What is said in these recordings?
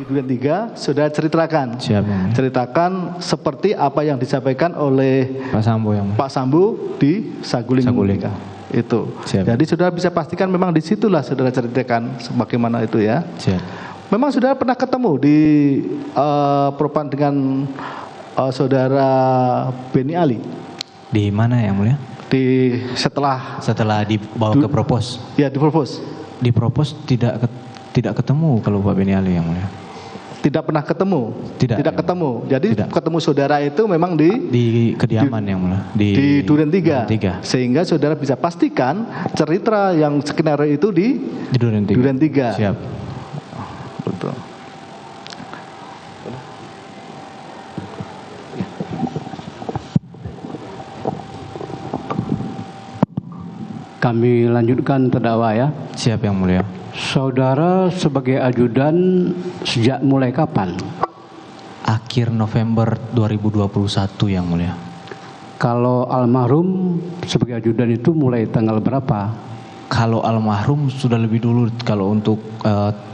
di Duren 3, saudara ceritakan. Siap, yang mulia. Ceritakan seperti apa yang disampaikan oleh Pak Sambo, yang mulia. Pak Sambo di Saguling. Saguling. Itu. Siap. Jadi saudara bisa pastikan memang disitulah saudara ceritakan sebagaimana itu ya. Siap. Memang saudara pernah ketemu di Propan dengan saudara Beni Ali Di mana, yang mulia? di setelah Dibawa ke propos. ya di propos. Di propos tidak ketemu kalau Pak Beni Ali, yang mulia. Tidak pernah ketemu. Tidak. Ketemu. Jadi Tidak. ketemu saudara itu memang di Kediaman, yang mulia. di Duren 3. Duren 3. Sehingga saudara bisa pastikan cerita yang skenario itu di Duren 3. Duren 3. Siap. Betul. Kami lanjutkan terdakwa ya. Siap, yang mulia. Saudara sebagai ajudan sejak mulai kapan? Akhir November 2021, yang mulia. Kalau almarhum sebagai ajudan itu mulai tanggal berapa? Kalau almarhum sudah lebih dulu. Kalau untuk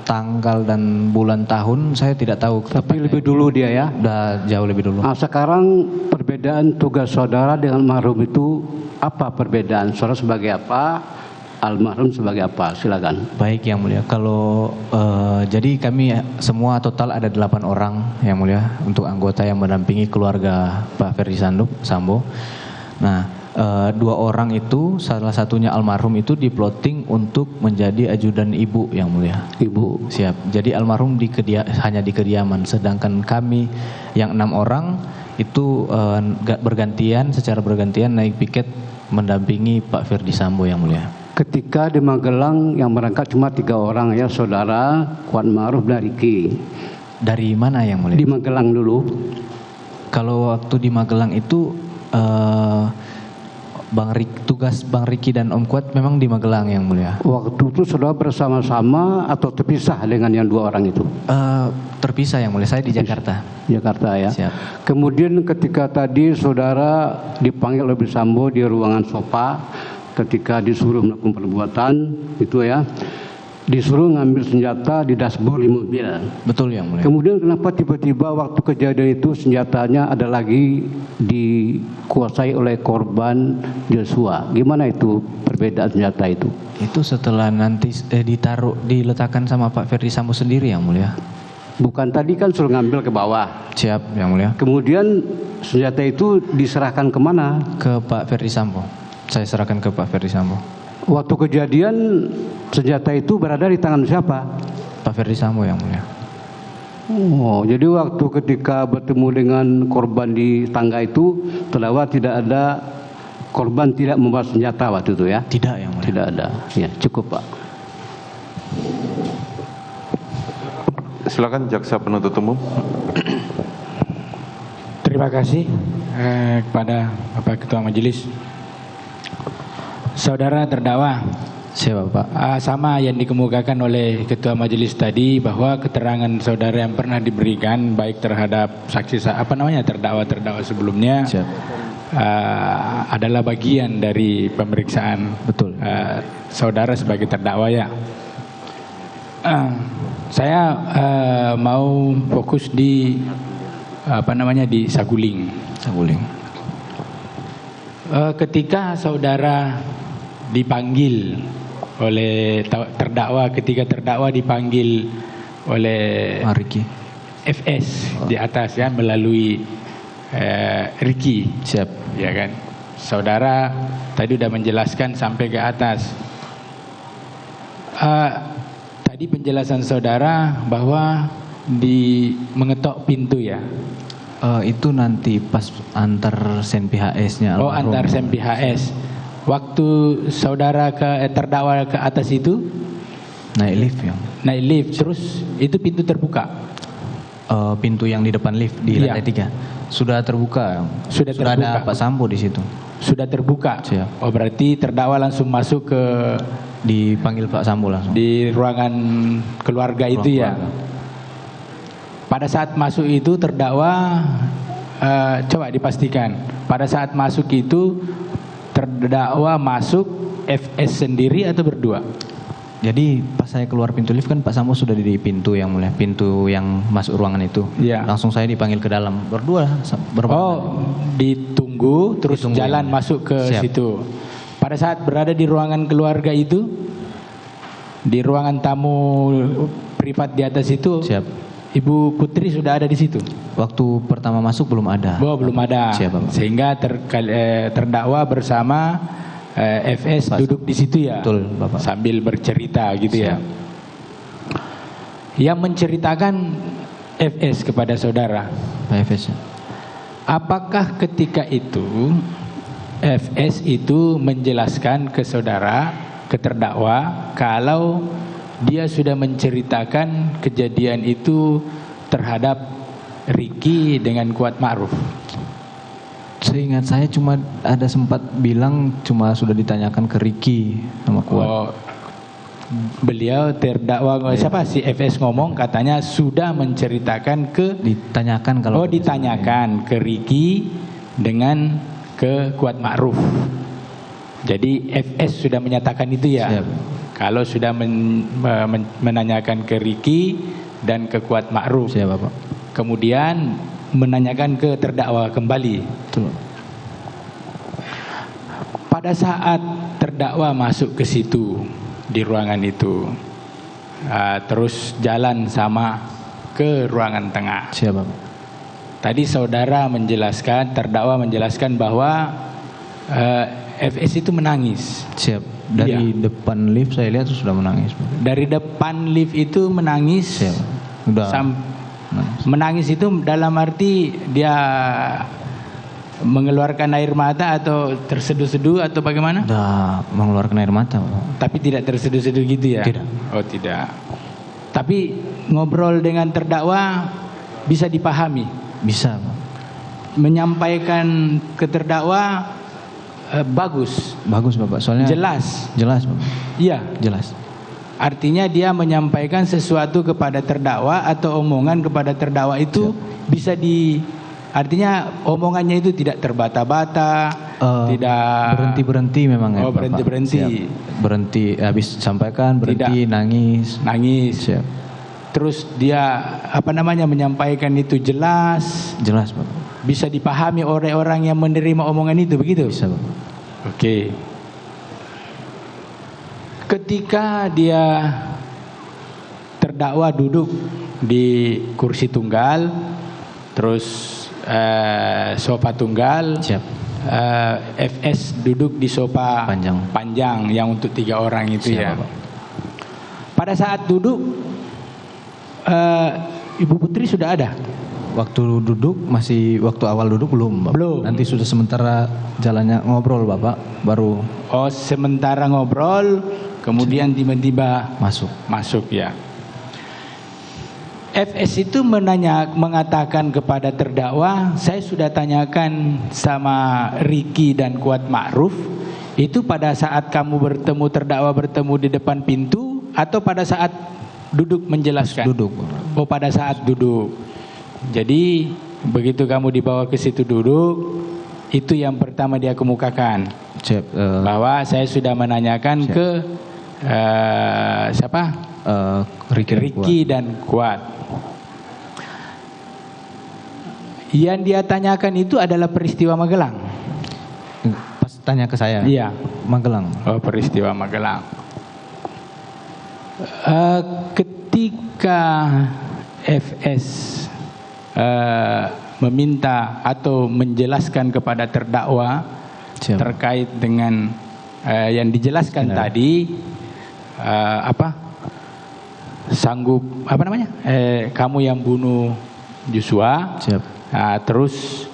tanggal dan bulan tahun saya tidak tahu. Tapi lebih dulu dia ya. Udah jauh lebih dulu. Nah, sekarang perbedaan tugas saudara dengan almarhum itu apa perbedaan? Saudara sebagai apa? Almarhum sebagai apa? Silakan. Baik, yang mulia. Kalau jadi kami semua total ada 8 orang, yang mulia, untuk anggota yang mendampingi keluarga Pak Ferdi Sambo. Nah, 2 orang itu, salah satunya almarhum itu diplotting untuk menjadi ajudan ibu, yang mulia. Ibu. Siap. Jadi almarhum hanya di kediaman, sedangkan kami yang 6 orang itu secara bergantian naik piket mendampingi Pak Ferdi Sambo, yang mulia. Ketika di Magelang yang berangkat cuma 3 orang ya, saudara Kuat Ma'ruf dan Riki. Dari mana, yang mulia? Di Magelang dulu. Kalau waktu di Magelang itu tugas Bang Riki dan Om Kuat memang di Magelang, yang mulia. Waktu itu saudara bersama-sama atau terpisah dengan yang 2 orang itu? Terpisah, yang mulia. Saya di Jakarta. Jakarta ya. Siap. Kemudian ketika tadi saudara dipanggil oleh Sambo di ruangan sofa, ketika disuruh melakukan perbuatan itu ya, disuruh ngambil senjata di dashboard di mobil. Betul, yang mulia. Kemudian kenapa tiba-tiba waktu kejadian itu senjatanya ada lagi dikuasai oleh korban Joshua? Gimana itu perbedaan senjata itu? Itu setelah nanti diletakkan sama Pak Ferdi Sambo sendiri, yang mulia. Bukan tadi kan suruh ngambil ke bawah. Siap, yang mulia. Kemudian senjata itu diserahkan kemana? Ke Pak Ferdi Sambo. Saya serahkan ke Pak Ferdi Sambo. Waktu kejadian senjata itu berada di tangan siapa? Pak Ferdi Sambo, yang mulia. Oh, jadi waktu ketika bertemu dengan korban di tangga itu, terdakwa tidak ada, korban tidak membawa senjata waktu itu ya? Tidak, yang mulia. Tidak ada. Ya, cukup Pak. Silakan jaksa penuntut umum. Terima kasih kepada Bapak Ketua Majelis. Saudara terdakwa, Siapa, Pak? sama yang dikemukakan oleh Ketua Majelis tadi, bahwa keterangan saudara yang pernah diberikan baik terhadap saksi terdakwa sebelumnya. Siap. Adalah bagian dari pemeriksaan. Betul. Saudara sebagai terdakwa ya. Saya mau fokus di di Saguling. Saguling. Ketika saudara dipanggil oleh terdakwa, ketika terdakwa dipanggil oleh Riki. FS di atas ya, melalui Riki. Siap. Ya kan. Saudara tadi sudah menjelaskan sampai ke atas. Tadi penjelasan saudara bahwa mengetok pintu ya. Itu nanti pas antar sen PHS-nya. Oh, antar sen PHS. Waktu saudara terdakwa ke atas itu naik lift, ya. Naik lift, terus itu pintu terbuka. Pintu yang di depan lift di lantai 3 sudah terbuka. Sudah terbuka. Ada Pak Sambo di situ. Sudah terbuka. Siap. Oh, berarti terdakwa langsung masuk ke, dipanggil Pak Sambo langsung di ruangan keluarga itu ya. Pada saat masuk itu terdakwa coba dipastikan, pada saat masuk itu terdakwa masuk FS sendiri atau berdua? Jadi pas saya keluar pintu lift kan Pak Sambo sudah di pintu yang mulia, pintu yang masuk ruangan itu. Iya. Langsung saya dipanggil ke dalam berdua, berempat. Oh, ditunggu terus Ditunggu, jalan ya. masuk ke Siap. situ. Pada saat berada di ruangan keluarga itu, di ruangan tamu privat di atas itu, Siap. Ibu Putri sudah ada di situ. Waktu pertama masuk belum ada. Oh, belum ada. Siap, Bapak. Sehingga terdakwa bersama FS duduk di situ ya. Betul, Bapak. Sambil bercerita gitu ya. Siap. Yang menceritakan FS kepada saudara. Pak FS. Apakah ketika itu FS itu menjelaskan ke saudara, ke terdakwa, kalau dia sudah menceritakan kejadian itu terhadap Ricky dengan Kuat Ma'ruf? Seingat saya cuma ada sempat bilang cuma sudah ditanyakan ke Ricky sama Kuat. Oh, beliau terdakwa siapa si FS ngomong katanya sudah menceritakan ke Ditanyakan kalau ditanyakan ke Ricky dengan ke Kuat Ma'ruf. Jadi FS sudah menyatakan itu ya. Siap. Kalau sudah menanyakan ke Ricky dan ke Kuat Ma'ruf. Siap, Bapak. Kemudian menanyakan ke terdakwa kembali. Betul. Pada saat terdakwa masuk ke situ di ruangan itu, terus jalan sama ke ruangan tengah. Siap, Bapak. Tadi saudara menjelaskan, terdakwa menjelaskan bahwa FS itu menangis. Siap. Dari depan lift saya lihat sudah menangis, Bapak. Dari depan lift itu menangis. Siap. Udah. Menangis itu dalam arti dia mengeluarkan air mata atau terseduh-seduh atau bagaimana? Udah mengeluarkan air mata, Bapak. Tapi tidak terseduh-seduh gitu ya? Tidak. Oh, tidak. Tapi ngobrol dengan terdakwa bisa dipahami. Bisa, Pak. Menyampaikan ke terdakwa bagus. Bagus, Bapak. Soalnya Jelas. Jelas, Bapak. Iya. Jelas. Artinya dia menyampaikan sesuatu kepada terdakwa atau omongan kepada terdakwa itu bisa artinya omongannya itu tidak terbata-bata, tidak berhenti memang ya. Oh, Bapak. berhenti. Siap. Berhenti habis sampaikan, berhenti, nangis. Siap. Terus dia menyampaikan itu jelas, Bapak. bisa dipahami oleh orang yang menerima omongan itu, begitu? Bisa, Bapak. Oke. Ketika dia terdakwa duduk di kursi tunggal, terus sofa tunggal, Siap. FS duduk di sofa panjang yang untuk 3 orang itu. Siap, ya. Bapak. Pada saat duduk, Ibu Putri sudah ada. Waktu duduk waktu awal duduk belum, Bapak. Belum. Nanti sudah sementara jalannya ngobrol, Bapak, baru. Oh, sementara ngobrol, kemudian tiba-tiba masuk ya. FS itu mengatakan kepada terdakwa, saya sudah tanyakan sama Ricky dan Kuat Ma'ruf, itu pada saat kamu bertemu di depan pintu atau pada saat duduk menjelaskan? Duduk. Oh, pada saat duduk. Jadi begitu kamu dibawa ke situ duduk, itu yang pertama dia kemukakan. Siap. Bahwa saya sudah menanyakan ke siapa? Ricky dan Kuat. Yang dia tanyakan itu adalah peristiwa Magelang. Pas tanya ke saya. Iya. Magelang. Oh, peristiwa Magelang. Ketika FS meminta atau menjelaskan kepada terdakwa terkait dengan yang dijelaskan tadi, sanggup kamu yang bunuh Joshua. Siap. Terus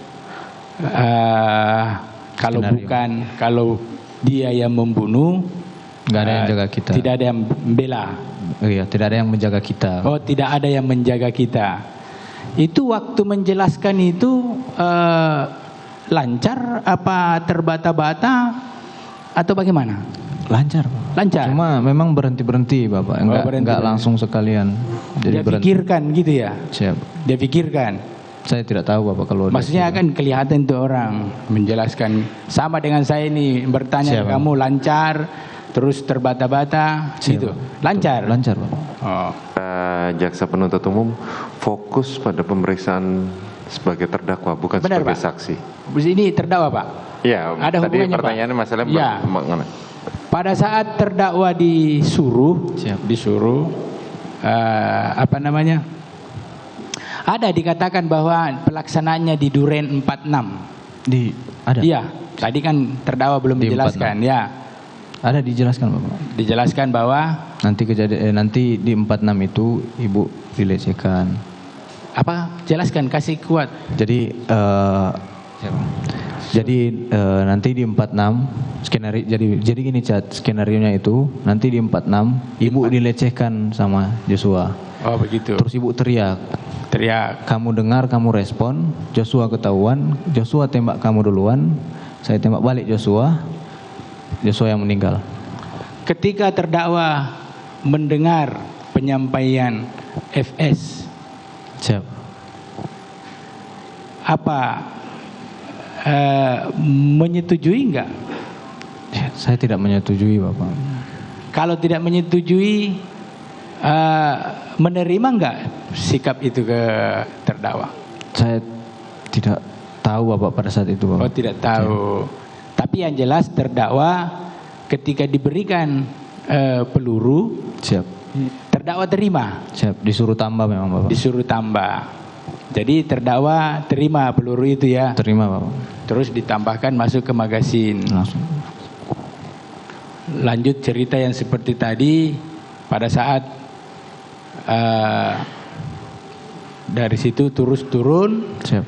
kalau dia yang membunuh, nggak ada yang jaga kita. Tidak ada yang membela. Iya, tidak ada yang menjaga kita. Oh, tidak ada yang menjaga kita. Itu waktu menjelaskan itu lancar apa terbata-bata atau bagaimana? Lancar, Pak. Lancar. Cuma memang berhenti Bapak, enggak langsung sekalian. Jadi dia pikirkan gitu ya. Siap. Dia pikirkan. Saya tidak tahu Bapak kalau. Maksudnya kan kelihatan tuh orang menjelaskan sama dengan saya ini bertanya. Siap, kamu lancar, terus terbata-bata gitu. Lancar. Lancar, Pak. Oh. Jaksa penuntut umum fokus pada pemeriksaan sebagai terdakwa, bukan Benar, sebagai Pak. saksi. Ini terdakwa, Pak. Ya, Ada tadi hubungannya, pertanyaannya Pak? masalah Ya. mengenai. Pada saat terdakwa disuruh, ada dikatakan bahwa pelaksanaannya di Duren 46. Ada. Iya, tadi kan terdakwa belum Di dijelaskan, ya. Ada dijelaskan, Bapak. Dijelaskan bahwa Nanti di 46 itu Ibu dilecehkan. apa? Jelaskan, kasih kuat. Jadi nanti di 46 skenario jadi gini Chat, skenarionya itu nanti di 46 Ibu dilecehkan sama Joshua. Oh, begitu. Terus Ibu teriak. Kamu dengar, kamu respon, Joshua ketahuan, Joshua tembak kamu duluan, saya tembak balik Joshua yang meninggal. Ketika terdakwa mendengar penyampaian FS, Siap. apa menyetujui enggak? Saya tidak menyetujui, Bapak. Kalau tidak menyetujui, menerima enggak sikap itu ke terdakwa? Saya tidak tahu, Bapak, pada saat itu, Bapak. Oh, tidak tahu. Tapi yang jelas terdakwa ketika diberikan peluru, Siap. terdakwa terima. Siap. Disuruh tambah memang, Bapak. Disuruh tambah. Jadi terdakwa terima peluru itu ya. Terima, Bapak. Terus ditambahkan masuk ke magasin. Langsung. Lanjut cerita yang seperti tadi, pada saat dari situ terus turun, Siap.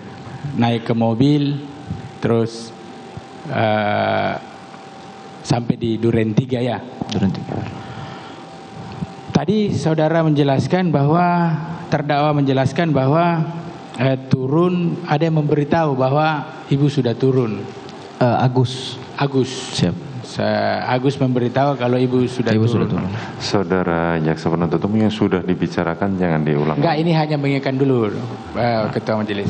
naik ke mobil, terus sampai di Duren 3 ya. Duren 3. Tadi saudara menjelaskan bahwa terdakwa menjelaskan bahwa turun, ada yang memberitahu bahwa ibu sudah turun. Agus. Agus. Siap. Agus memberitahu kalau ibu sudah turun. Saudara jaksa penuntut umum yang sudah dibicarakan jangan diulang. Enggak, ini hanya mengingatkan dulu Ketua Majelis.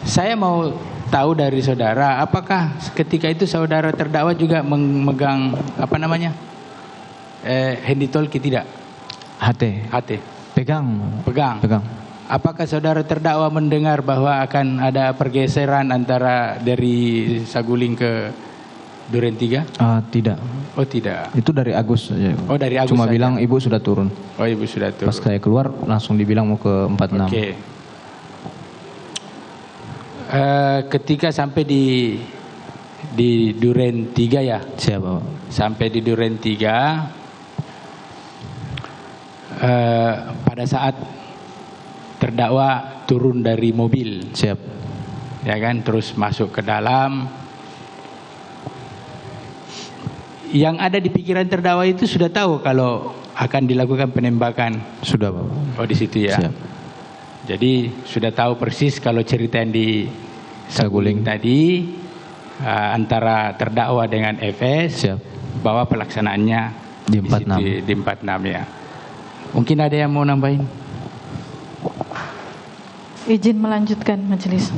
Saya mau tahu dari saudara, apakah ketika itu saudara terdakwa juga memegang apa namanya? Handy talkie tidak? HT. Pegang. Apakah saudara terdakwa mendengar bahwa akan ada pergeseran antara dari Saguling ke Duren 3? Tidak. Oh, tidak. Itu dari Agus saja. Oh, dari Agus Cuma saja. bilang ibu sudah turun. Oh, ibu sudah turun. Pas saya keluar langsung dibilang mau ke 46. Oke. Ketika sampai di Duren 3 ya? Siap, Bapak. Sampai di Duren 3, pada saat terdakwa turun dari mobil, Siap. ya kan, terus masuk ke dalam. Yang ada di pikiran terdakwa itu sudah tahu kalau akan dilakukan penembakan. Sudah, Bapak. Oh, di situ ya. Siap. Jadi sudah tahu persis kalau cerita yang di Saguling tadi antara terdakwa dengan FS. Siap. Bahwa pelaksanaannya Di 46. Di 46 ya. Mungkin ada yang mau nambahin? Izin melanjutkan majelis.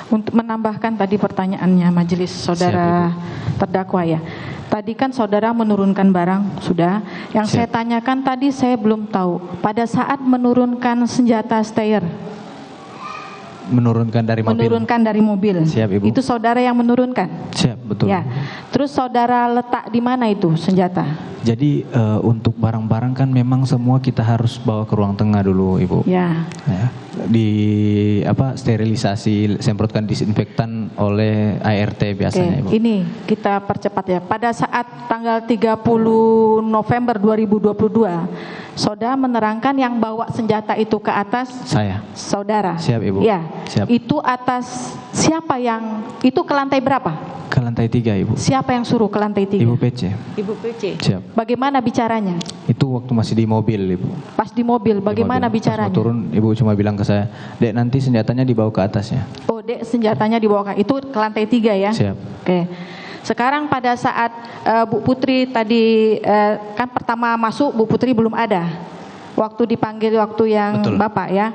Untuk menambahkan tadi pertanyaannya majelis saudara terdakwa ya. Tadi kan saudara menurunkan barang sudah. Yang saya tanyakan tadi saya belum tahu. Pada saat menurunkan senjata steyr. Menurunkan dari mobil. Menurunkan dari mobil. Siap, Ibu. Itu saudara yang menurunkan. Siap, betul. Ya. Terus saudara letak di mana itu senjata? Jadi untuk barang-barang kan memang semua kita harus bawa ke ruang tengah dulu, Ibu. Ya. Ya. Di sterilisasi, semprotkan disinfektan oleh ART biasanya, Ibu. Ini kita percepat ya. Pada saat tanggal 30 November 2022, saudara menerangkan yang bawa senjata itu ke atas Saya. saudara. Siap, Ibu. Ya. Siap. Itu atas siapa yang itu ke lantai berapa? Ke lantai 3, Ibu. Siapa yang suruh ke lantai 3? Ibu PC. Ibu PC. Siap. Bagaimana bicaranya? Itu waktu masih di mobil, Ibu. Pas di mobil bagaimana Di mobil. bicaranya? Pas mau turun, Ibu cuma bilang ke saya, "Dek, nanti senjatanya dibawa ke atasnya." Oh, Dek, senjatanya dibawa ke itu ke lantai 3 ya? Siap. Oke. Sekarang pada saat Bu Putri tadi kan pertama masuk Bu Putri belum ada. Waktu dipanggil waktu yang Betul. Bapak ya.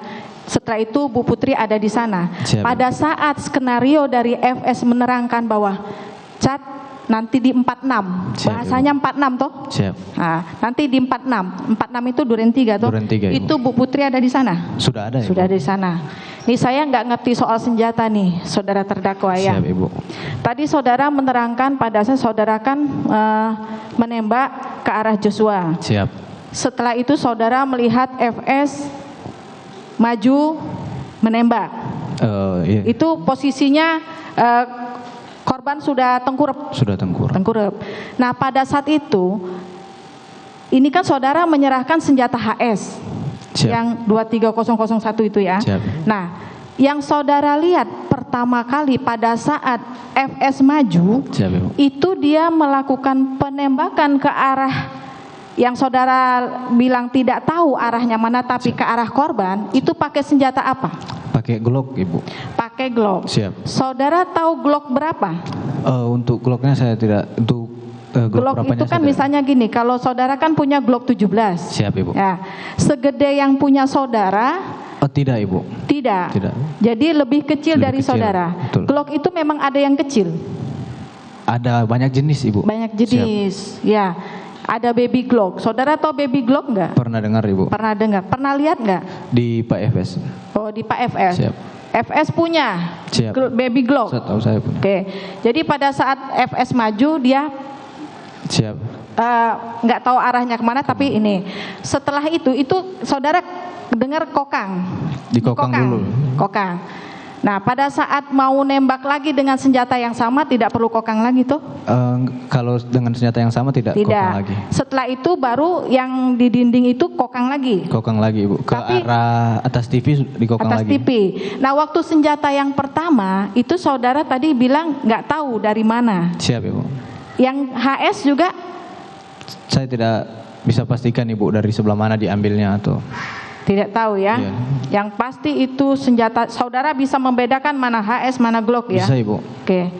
Setelah itu Bu Putri ada di sana. Siap. Pada saat skenario dari FS menerangkan bahwa cat nanti di 46. Siap, Bahasanya 46 toh? Siap. Nah, nanti di 46. 46 itu Duren 3 toh? Duren 3, Ibu. Itu Bu Putri ada di sana? Sudah ada, Ibu. Sudah ada di sana. Nih saya nggak ngerti soal senjata nih, saudara terdakwa ya. Siap, Ibu. Tadi saudara menerangkan pada saat saudara kan menembak ke arah Joshua. Siap. Setelah itu saudara melihat FS maju menembak. Iya. Itu posisinya korban sudah tengkurap. Sudah tengkurap. Nah pada saat itu, ini kan saudara menyerahkan senjata HS. Siap. Yang 23001 itu ya. Siap. Nah, yang saudara lihat pertama kali pada saat FS maju, Siap, Ibu. itu dia melakukan penembakan ke arah yang saudara bilang tidak tahu arahnya mana, tapi ke arah korban, itu pakai senjata apa? Pakai Glock, Ibu. Pakai Glock. Siap. Saudara tahu Glock berapa? Untuk Glocknya saya tidak, untuk Glock berapanya itu kan saya tidak. misalnya gini, kalau saudara kan punya Glock 17. Siap, Ibu. Ya, segede yang punya saudara. Tidak, Ibu. Tidak. Tidak. Jadi lebih kecil Lebih dari kecil, saudara. betul. Glock itu memang ada yang kecil. Ada banyak jenis, Ibu. Banyak jenis. Ya. Ada baby Glock. Saudara tahu baby Glock nggak? Pernah dengar, Ibu? Pernah dengar. Pernah lihat nggak? Di Pak FS. Oh, di Pak FS. Siap. FS punya Siap. baby Glock. Saya tahu, saya punya. Oke. Jadi pada saat FS maju dia Siap. nggak tahu arahnya kemana, tapi ini setelah itu saudara dengar kokang. Dikokang dulu. Kokang. Nah pada saat mau nembak lagi dengan senjata yang sama tidak perlu kokang lagi tuh? Kalau dengan senjata yang sama tidak kokang lagi. Setelah itu baru yang di dinding itu kokang lagi. Kokang lagi, Ibu. Ke Tapi arah atas TV dikokang atas lagi. TV. Nah waktu senjata yang pertama itu saudara tadi bilang nggak tahu dari mana. Siap, Ibu. Yang HS juga Saya tidak bisa pastikan, Ibu, dari sebelah mana diambilnya atau. tidak tahu ya. Iya. Yang pasti itu senjata, saudara bisa membedakan mana HS mana Glock ya. Bisa, Ibu. Oke.